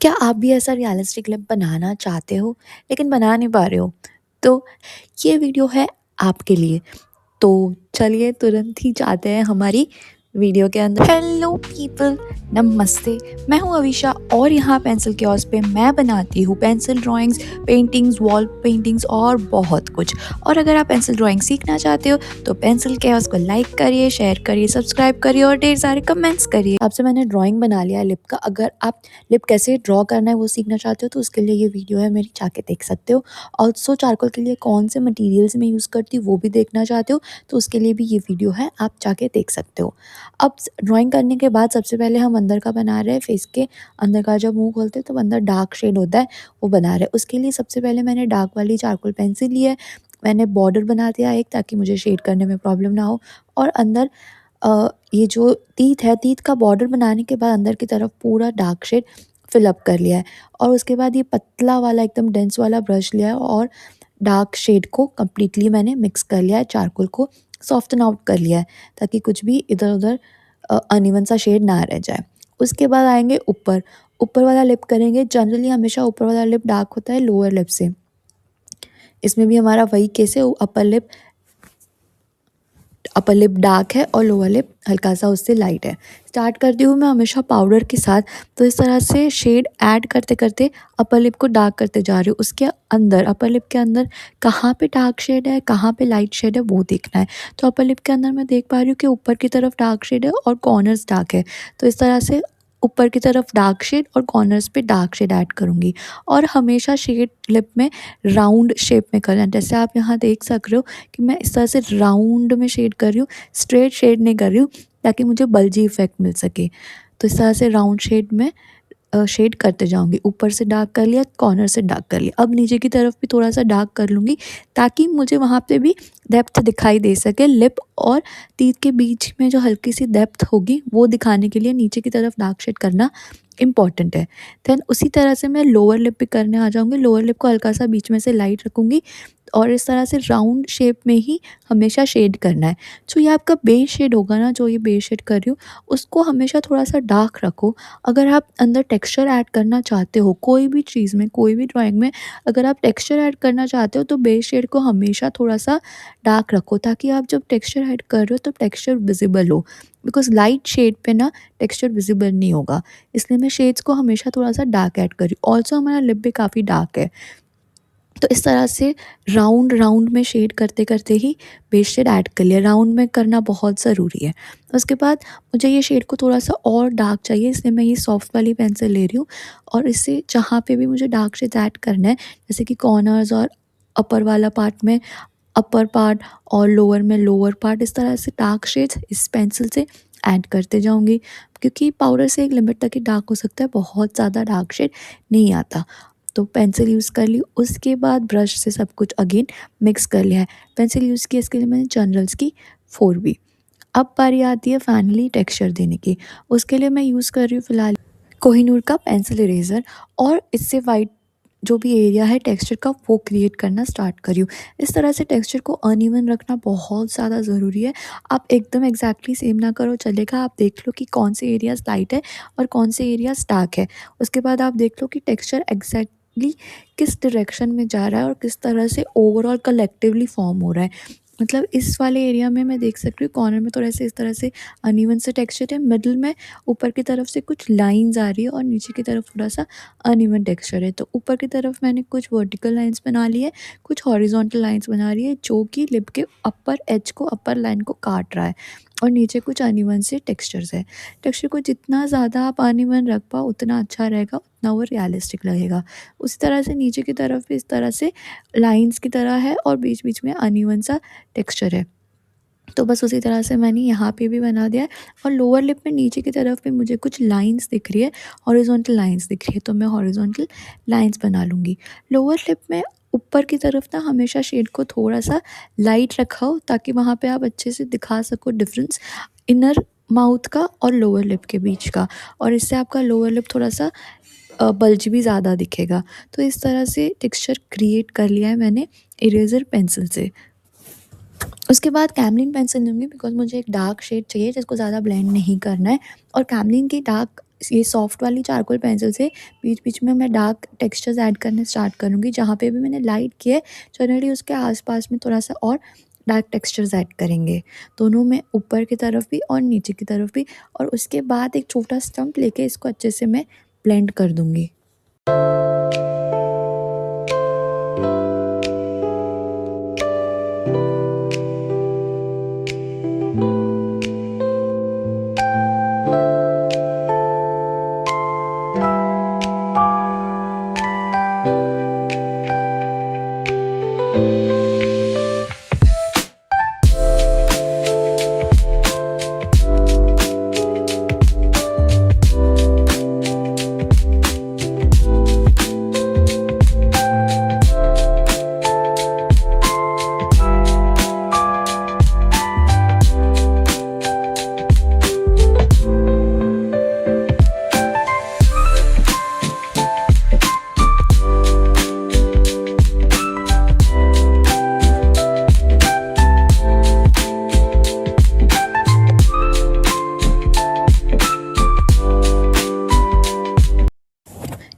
क्या आप भी ऐसा रियलिस्टिक लिप बनाना चाहते हो लेकिन बना नहीं पा रहे हो? तो ये वीडियो है आपके लिए। तो चलिए तुरंत ही जाते हैं हमारी वीडियो के अंदर। हेलो पीपल, नमस्ते। मैं हूँ अविशा और यहाँ पेंसिल कियोस्क पे मैं बनाती हूँ pencil drawings, paintings, wall paintings और बहुत कुछ। और अगर आप पेंसिल ड्राइंग सीखना चाहते हो तो पेंसिल कियोस्क को लाइक करिए, शेयर करिए, सब्सक्राइब करिए और ढेर सारे कमेंट्स करिए। आपसे मैंने ड्राइंग बना लिया है लिप का। अगर आप लिप कैसे ड्रॉ करना है वो सीखना चाहते हो तो उसके लिए ये वीडियो है मेरी, जाके देख सकते हो। ऑल्सो चारकोल के लिए कौन से मटेरियल्स मैं यूज़ करती हूँ वो भी देखना चाहते हो तो उसके लिए भी ये वीडियो है, आप जाके देख सकते हो। अब ड्राइंग करने के बाद सबसे पहले हम अंदर का बना रहे हैं। फेस के अंदर का जब मुंह खोलते हैं तो अंदर डार्क शेड होता है, वो बना रहे हैं। उसके लिए सबसे पहले मैंने डार्क वाली चारकोल पेंसिल ली है। मैंने बॉर्डर बना दिया एक, ताकि मुझे शेड करने में प्रॉब्लम ना हो। और अंदर ये जो टीथ है, टीथ का बॉर्डर बनाने के बाद अंदर की तरफ पूरा डार्क शेड फिलअप कर लिया है। और उसके बाद ये पतला वाला एकदम डेंस वाला ब्रश लिया है और डार्क शेड को कम्प्लीटली मैंने मिक्स कर लिया है, चारकोल को सॉफ्टन आउट कर लिया है, ताकि कुछ भी इधर उधर अनइवन सा शेड ना रह जाए। उसके बाद आएंगे ऊपर। ऊपर वाला लिप करेंगे। जनरली हमेशा ऊपर वाला लिप डार्क होता है लोअर लिप से। इसमें भी हमारा वही केस है। अपर लिप डार्क है और लोअर लिप हल्का सा उससे लाइट है। स्टार्ट करती हूँ मैं हमेशा पाउडर के साथ। तो इस तरह से शेड ऐड करते करते अपर लिप को डार्क करते जा रही हूँ। उसके अंदर अपर लिप के अंदर कहाँ पे डार्क शेड है, कहाँ पे लाइट शेड है, वो देखना है। तो अपर लिप के अंदर मैं देख पा रही हूँ कि ऊपर की तरफ डार्क शेड है और कॉर्नर्स डार्क है। तो इस तरह से ऊपर की तरफ डार्क शेड और कॉर्नर्स पे डार्क शेड ऐड करूँगी। और हमेशा शेड लिप में राउंड शेप में करना है। जैसे आप यहाँ देख सक रहे हो कि मैं इस तरह से राउंड में शेड कर रही हूँ, स्ट्रेट शेड नहीं कर रही हूँ, ताकि मुझे बल्जी इफेक्ट मिल सके। तो इस तरह से राउंड शेड में शेड करते जाऊँगी। ऊपर से डार्क कर लिया, कॉर्नर से डार्क कर लिया। अब नीचे की तरफ भी थोड़ा सा डार्क कर लूँगी, ताकि मुझे वहाँ पे भी डेप्थ दिखाई दे सके। लिप और टीथ के बीच में जो हल्की सी डेप्थ होगी वो दिखाने के लिए नीचे की तरफ डार्क शेड करना इम्पॉर्टेंट है। देन उसी तरह से मैं लोअर लिप भी करने आ जाऊँगी। लोअर लिप को हल्का सा बीच में से लाइट रखूँगी और इस तरह से राउंड शेप में ही हमेशा शेड करना है। जो ये आपका बेस शेड होगा ना, जो ये बेस शेड कर रही हूँ, उसको हमेशा थोड़ा सा डार्क रखो। अगर आप अंदर टेक्सचर ऐड करना चाहते हो कोई भी चीज़ में, कोई भी ड्राइंग में, अगर आप टेक्सचर ऐड करना चाहते हो तो बेस शेड को हमेशा थोड़ा सा डार्क रखो, ताकि आप जब टेक्सचर ऐड कर रहे हो तो टेक्सचर विजिबल हो। बिकॉज लाइट शेड पे ना टेक्सचर विजिबल नहीं होगा, इसलिए मैं शेड्स को हमेशा थोड़ा सा डार्क ऐड कर रही हूँ। ऑल्सो हमारा लिप भी काफ़ी डार्क है। तो इस तरह से राउंड राउंड में शेड करते करते ही बेस शेड ऐड कर लिया। राउंड में करना बहुत ज़रूरी है। उसके बाद मुझे ये शेड को थोड़ा सा और डार्क चाहिए, इसलिए मैं ये सॉफ्ट वाली पेंसिल ले रही हूँ। और इससे जहाँ पे भी मुझे डार्क शेड ऐड करना है, जैसे कि कॉर्नर्स और अपर वाला पार्ट में अपर पार्ट और लोअर में लोअर पार्ट, इस तरह से डार्क शेड्स इस पेंसिल से ऐड करते जाऊंगी। क्योंकि पाउडर से एक लिमिट तक ही डार्क हो सकता है, बहुत ज़्यादा डार्क शेड नहीं आता। तो पेंसिल यूज़ कर ली। उसके बाद ब्रश से सब कुछ अगेन मिक्स कर लिया है। पेंसिल यूज़ की इसके लिए मैंने जनरल्स की 4B। अब बारी आती है फाइनली टेक्सचर देने की। उसके लिए मैं यूज़ कर रही हूँ फ़िलहाल कोहिनूर का पेंसिल इरेज़र। और इससे वाइट जो भी एरिया है टेक्सचर का वो क्रिएट करना स्टार्ट करी हूँ। इस तरह से टेक्सचर को अनइवन रखना बहुत ज़्यादा ज़रूरी है। आप एकदम एग्जैक्टली सेम ना करो चलेगा। आप देख लो कि कौन से एरियाज़ लाइट है और कौन से एरियाज़ डार्क है। उसके बाद आप देख लो कि टेक्सचर एग्जैक्टली किस डायरेक्शन में जा रहा है और किस तरह से ओवरऑल कलेक्टिवली फॉर्म हो रहा है। मतलब इस वाले एरिया में मैं देख सकती हूँ कॉर्नर में थोड़ा सा इस तरह से अनइवन से टेक्सचर है। मिडल में ऊपर की तरफ से कुछ लाइंस आ रही है और नीचे की तरफ थोड़ा सा अनइवन टेक्सचर है। तो ऊपर की तरफ मैंने कुछ वर्टिकल लाइंस बना ली है, कुछ हॉरिजॉन्टल लाइंस बना रही है, जो कि लिप के अपर एज को, अपर लाइन को काट रहा है। और नीचे कुछ अनइवन से टेक्सचर्स है। टेक्सचर को जितना ज़्यादा आप अनइवन रख पाओ उतना अच्छा रहेगा, उतना वो रियलिस्टिक लगेगा। उसी तरह से नीचे की तरफ भी इस तरह से लाइंस की तरह है और बीच बीच में अनइवन सा टेक्सचर है। तो बस उसी तरह से मैंने यहाँ पे भी बना दिया है। और लोअर लिप में नीचे की तरफ भी मुझे कुछ लाइंस दिख रही है, हॉरिजॉन्टल लाइंस दिख रही है, तो मैं हॉरिजॉन्टल लाइंस बना लूँगी। लोअर लिप में ऊपर की तरफ ना हमेशा शेड को थोड़ा सा लाइट रखा हो, ताकि वहाँ पे आप अच्छे से दिखा सको डिफरेंस इनर माउथ का और लोअर लिप के बीच का। और इससे आपका लोअर लिप थोड़ा सा बल्ज भी ज़्यादा दिखेगा। तो इस तरह से टेक्सचर क्रिएट कर लिया है मैंने इरेज़र पेंसिल से। उसके बाद कैमलिन पेंसिल लूँगी, बिकॉज़ मुझे एक डार्क शेड चाहिए जिसको ज़्यादा ब्लेंड नहीं करना है। और कैमलिन की डार्क ये सॉफ्ट वाली चारकोल पेंसिल से बीच-बीच में मैं डार्क टेक्सचर्स ऐड करने स्टार्ट करूँगी। जहाँ पे भी मैंने लाइट किया है, जनरली उसके आस-पास में थोड़ा-सा और डार्क टेक्सचर्स ऐड करेंगे। दोनों में ऊपर की तरफ भी और नीचे की तरफ भी, और उसके बाद एक छोटा स्टम्प लेके इसको अच्छे से मैं ब्लेंड कर दूँगी।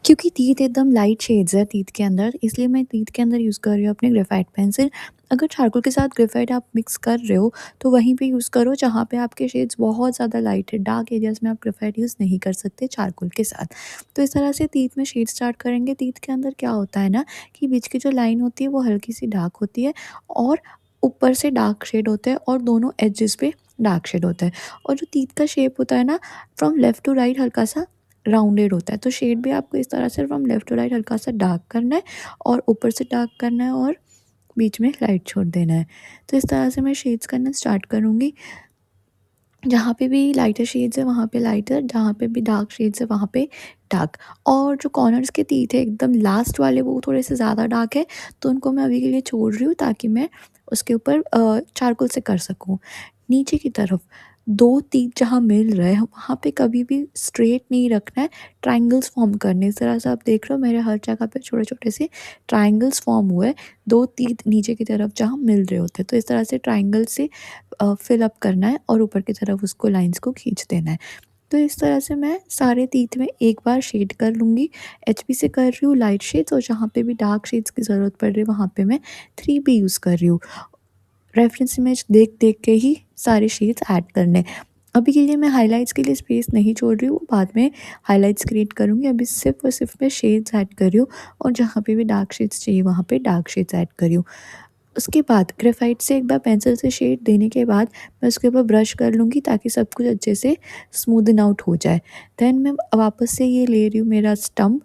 क्योंकि टीथ एकदम लाइट शेड्स है टीथ के अंदर, इसलिए मैं टीथ के अंदर यूज़ कर रही हूँ अपनी ग्रेफाइट पेंसिल। अगर चारकोल के साथ ग्रेफाइट आप मिक्स कर रहे हो तो वहीं पे यूज़ करो जहाँ पे आपके शेड्स बहुत ज़्यादा लाइट है। डार्क एरियाज़ में आप ग्रेफाइट यूज़ नहीं कर सकते चारकोल के साथ। तो इस तरह से टीथ में शेड स्टार्ट करेंगे। टीथ के अंदर क्या होता है ना कि बीच की जो लाइन होती है वो हल्की सी डार्क होती है, और ऊपर से डार्क शेड होते हैं, और दोनों एजेस पे डार्क शेड होता है। और जो टीथ का शेप होता है ना, फ्रॉम लेफ्ट टू राइट हल्का सा राउंडेड होता है। तो शेड भी आपको इस तरह से फ्रॉम लेफ्ट टू राइट हल्का सा डार्क करना है, और ऊपर से डार्क करना है, और बीच में लाइट छोड़ देना है। तो इस तरह से मैं शेड्स करना स्टार्ट करूँगी। जहाँ पे भी लाइटर शेड्स है वहाँ पे लाइटर, जहाँ पे भी डार्क शेड्स है वहाँ पे डार्क। और जो कॉर्नर्स के टीथ है एकदम लास्ट वाले, वो थोड़े से ज़्यादा डार्क है, तो उनको मैं अभी के लिए छोड़ रही हूँ ताकि मैं उसके ऊपर चारकोल से कर सकूँ। नीचे की तरफ 2 टीथ जहाँ मिल रहे हैं वहाँ पे कभी भी स्ट्रेट नहीं रखना है, ट्रायंगल्स फॉर्म करने। इस तरह से आप देख रहे हो मेरे हर जगह पे छोटे-छोटे से ट्रायंगल्स फॉर्म हुए हैं, 2 टीथ नीचे की तरफ जहाँ मिल रहे होते हैं। तो इस तरह से ट्रायंगल से फिल अप करना है, और ऊपर की तरफ उसको लाइन्स को खींच देना है। तो इस तरह से मैं सारे टीथ में एक बार शेड कर लूँगी। एचबी से कर रही हूँ लाइट शेड्स, और जहाँ पे भी डार्क शेड्स की ज़रूरत पड़ रही है वहाँ पे मैं 3B यूज़ कर रही हूँ। रेफ़रेंस इमेज देख-देख के ही सारे शेड्स ऐड करने हैं। अभी के लिए मैं हाइलाइट्स के लिए स्पेस नहीं छोड़ रही हूँ, बाद में हाइलाइट्स क्रिएट करूँगी। अभी सिर्फ़ और सिर्फ़ मैं शेड्स ऐड कर रही हूँ, और जहाँ पे भी डार्क शेड्स चाहिए वहाँ पे डार्क शेड्स ऐड कर रही हूँ। उसके बाद ग्रेफ़ाइट से एक बार पेंसिल से शेड देने के बाद मैं उसके ऊपर ब्रश कर लूँगी ताकि सब कुछ अच्छे से स्मूदन आउट हो जाए। देन मैं वापस से ये ले रही हूँ मेरा स्टम्प,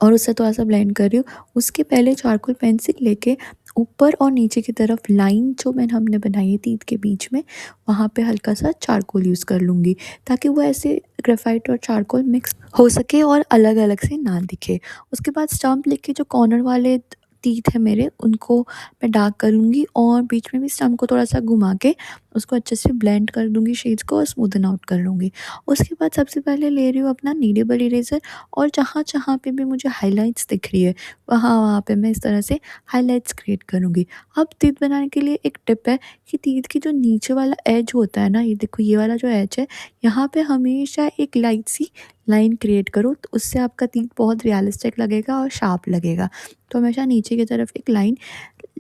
और उससे थोड़ा-सा ब्लेंड कर रही हूँ। उसके पहले चारकोल पेंसिल लेके ऊपर और नीचे की तरफ लाइन जो हमने बनाई है टीथ के बीच में, वहाँ पे हल्का-सा चारकोल यूज़ कर लूँगी ताकि वो ऐसे ग्रेफ़ाइट और चारकोल मिक्स हो सके और अलग-अलग से ना दिखे। उसके बाद स्टम्प लेके जो कॉर्नर वाले टीथ है मेरे, उनको मैं डार्क कर लूँगी, और बीच में भी स्टम्प को थोड़ा-सा घुमा के उसको अच्छे से ब्लेंड कर दूँगी शेड्स को, और स्मूदन आउट कर लूँगी। उसके बाद सबसे पहले ले रही हूँ अपना नीडेबल इरेज़र, और जहाँ-जहाँ पे भी मुझे हाइलाइट्स दिख रही है वहाँ-वहाँ पे मैं इस तरह से हाइलाइट्स क्रिएट करूँगी। अब टीथ बनाने के लिए एक टिप है कि टीथ की जो नीचे वाला एज होता है ना, ये देखो ये वाला जो एज है, यहाँ पे हमेशा एक लाइट सी लाइन क्रिएट करो, तो उससे आपका टीथ बहुत रियलिस्टिक लगेगा और शार्प लगेगा। तो हमेशा नीचे की तरफ एक लाइन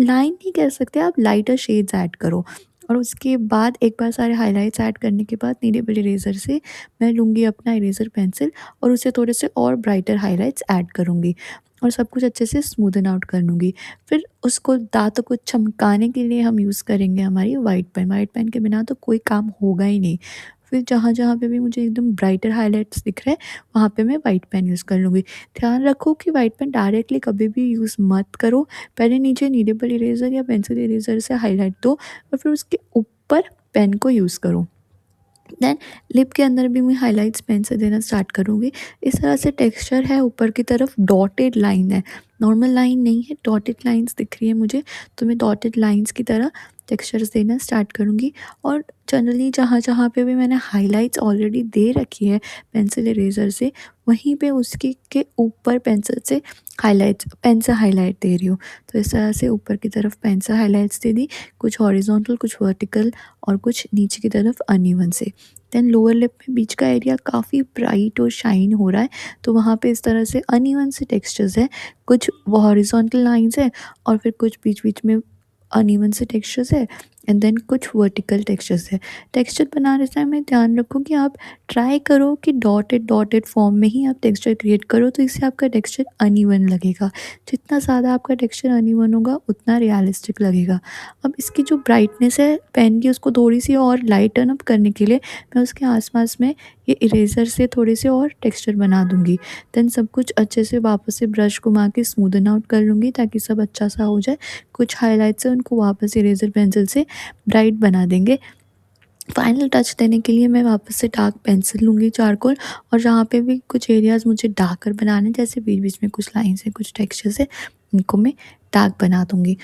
लाइन नहीं कह सकते आप, लाइटर शेड्स ऐड करो। और उसके बाद एक बार सारे हाइलाइट्स ऐड करने के बाद नीडेबल इरेज़र से मैं लूँगी अपना इरेज़र पेंसिल, और उससे थोड़े से और ब्राइटर हाइलाइट्स ऐड करूँगी, और सब कुछ अच्छे से स्मूदन आउट कर लूँगी। फिर उसको दाँतों को चमकाने के लिए हम यूज़ करेंगे हमारी व्हाइट पेन। व्हाइट पेन के बिना तो कोई काम होगा ही नहीं। फिर जहाँ-जहाँ पे भी मुझे एकदम ब्राइटर हाइलाइट्स दिख रहे हैं, वहाँ पे मैं व्हाइट पेन यूज़ कर लूँगी। ध्यान रखो कि व्हाइट पेन डायरेक्टली कभी भी यूज़ मत करो। पहले नीचे नीडेबल इरेज़र या पेंसिल इरेज़र से हाइलाइट दो, और फिर उसके ऊपर पेन को यूज़ करो। देन लिप के अंदर भी मैं हाइलाइट्स पेन से देना स्टार्ट करूँगी। इस तरह से टेक्सचर है, ऊपर की तरफ डॉटेड लाइन है, नॉर्मल लाइन नहीं है, डॉटेड लाइन्स दिख रही है मुझे, तो मैं डॉटेड लाइन्स की तरह टेक्सचर्स देना स्टार्ट करूँगी। और जनरली जहाँ-जहाँ पे भी मैंने हाइलाइट्स ऑलरेडी दे रखी है पेंसिल इरेज़र से, वहीं पे उसकी के ऊपर पेन से हाइलाइट दे रही हूँ। तो इस तरह से ऊपर की तरफ पेन से हाइलाइट्स दे दी, कुछ हॉरिज़ॉन्टल, कुछ वर्टिकल और कुछ नीचे की तरफ अनइवन से। देन लोअर लिप में बीच का एरिया काफ़ी ब्राइट और शाइन हो रहा है, तो वहाँ पे इस तरह से अनइवन से टेक्सचर्स हैं, कुछ वो हॉरिज़ॉन्टल लाइन्स हैं और फिर कुछ बीच-बीच में अनइवन से टेक्सचर्स है एंड देन कुछ वर्टिकल टेक्सचर्स है। टेक्सचर बनाने समय ध्यान रखो कि आप ट्राई करो कि डॉटेड डॉटेड फॉर्म में ही आप टेक्सचर क्रिएट करो, तो इससे आपका टेक्सचर अनइवन लगेगा। जितना ज़्यादा आपका टेक्सचर अनइवन होगा उतना रियलिस्टिक लगेगा। अब इसकी जो ब्राइटनेस है पेन की, उसको थोड़ी-सी और लाइटन अप करने के लिए मैं उसके आस-पास में ये इरेज़र से थोड़े से और टेक्सचर बना दूँगी। देन सब कुछ अच्छे से वापस से ब्रश घुमा के स्मूदन आउट कर लूँगी ताकि सब अच्छा सा हो जाए। कुछ हाइलाइट्स हैं उनको वापस इरेज़र पेंसिल से ब्राइट बना देंगे। फाइनल टच देने के लिए मैं वापस से डार्क पेंसिल लूँगी चारकोल, और जहाँ पे भी कुछ एरियाज़ मुझे डार्कर बनाने हैं, जैसे बीच-बीच में कुछ लाइन्स हैं, कुछ टेक्सचर्स हैं, इनको मैं डार्क बना दूँगी।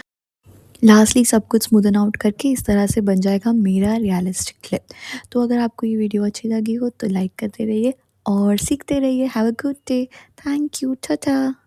लास्टली सब कुछ स्मूदन आउट करके इस तरह से बन जाएगा मेरा रियलिस्टिक क्लिप। तो अगर आपको ये वीडियो अच्छी लगी हो तो लाइक करते रहिए और सीखते रहिए। Have a good day. Thank you. Tata.